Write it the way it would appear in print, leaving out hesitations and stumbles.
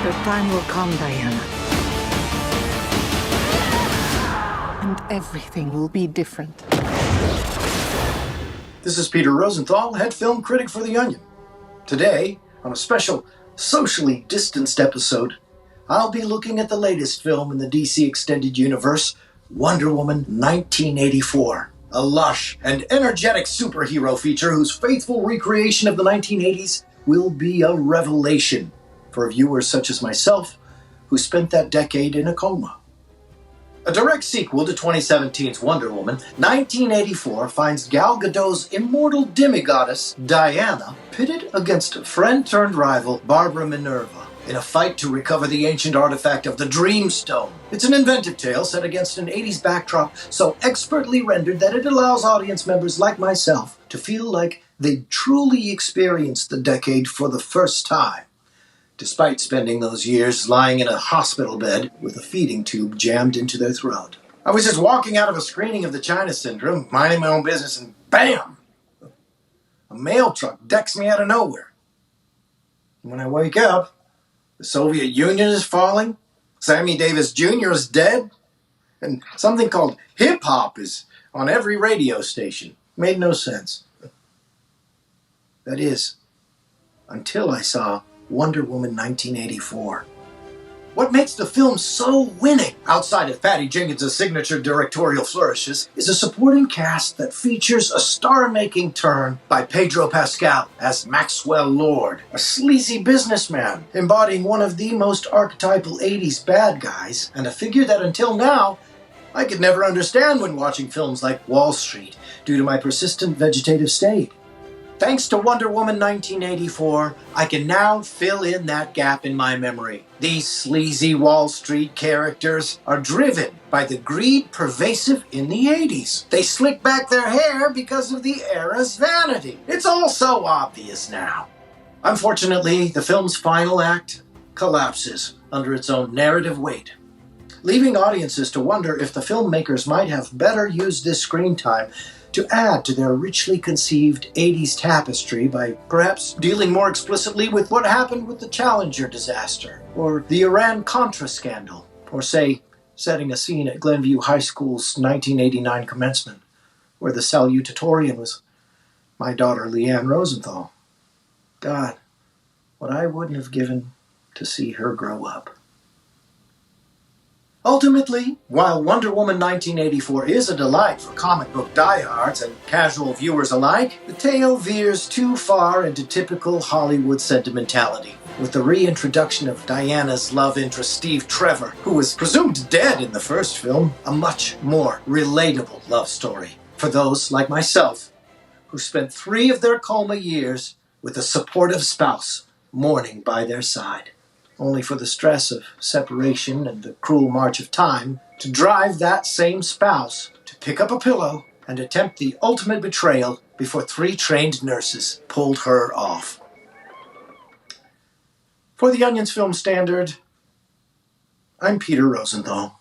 Your time will come, Diana. And everything will be different. This is Peter Rosenthal, head film critic for The Onion. Today, on a special socially distanced episode, I'll be looking at the latest film in the DC Extended Universe, Wonder Woman 1984. A lush and energetic superhero feature whose faithful recreation of the 1980s will be a revelation for viewers such as myself, who spent that decade in a coma. A direct sequel to 2017's Wonder Woman, 1984 finds Gal Gadot's immortal demigoddess, Diana, pitted against friend-turned-rival Barbara Minerva in a fight to recover the ancient artifact of the Dreamstone. It's an inventive tale set against an 80s backdrop so expertly rendered that it allows audience members like myself to feel like they truly experienced the decade for the first time, despite spending those years lying in a hospital bed with a feeding tube jammed into their throat. I was just walking out of a screening of The China Syndrome, minding my own business, and bam! A mail truck decks me out of nowhere. And when I wake up, the Soviet Union is falling, Sammy Davis Jr. is dead, and something called hip-hop is on every radio station. Made no sense. That is, until I saw Wonder Woman 1984. What makes the film so winning, outside of Patty Jenkins' signature directorial flourishes, is a supporting cast that features a star-making turn by Pedro Pascal as Maxwell Lord, a sleazy businessman embodying one of the most archetypal 80s bad guys, and a figure that until now I could never understand when watching films like Wall Street due to my persistent vegetative state. Thanks to Wonder Woman 1984, I can now fill in that gap in my memory. These sleazy Wall Street characters are driven by the greed pervasive in the 80s. They slick back their hair because of the era's vanity. It's all so obvious now. Unfortunately, the film's final act collapses under its own narrative weight, leaving audiences to wonder if the filmmakers might have better used this screen time to add to their richly conceived 80s tapestry by perhaps dealing more explicitly with what happened with the Challenger disaster, or the Iran-Contra scandal, or say, setting a scene at Glenview High School's 1989 commencement, where the salutatorian was my daughter Leanne Rosenthal. God, what I wouldn't have given to see her grow up. Ultimately, while Wonder Woman 1984 is a delight for comic book diehards and casual viewers alike, the tale veers too far into typical Hollywood sentimentality, with the reintroduction of Diana's love interest Steve Trevor, who was presumed dead in the first film, a much more relatable love story for those like myself, who spent 3 of their coma years with a supportive spouse mourning by their side, only for the stress of separation and the cruel march of time to drive that same spouse to pick up a pillow and attempt the ultimate betrayal before 3 trained nurses pulled her off. For The Onion's Film Standard, I'm Peter Rosenthal.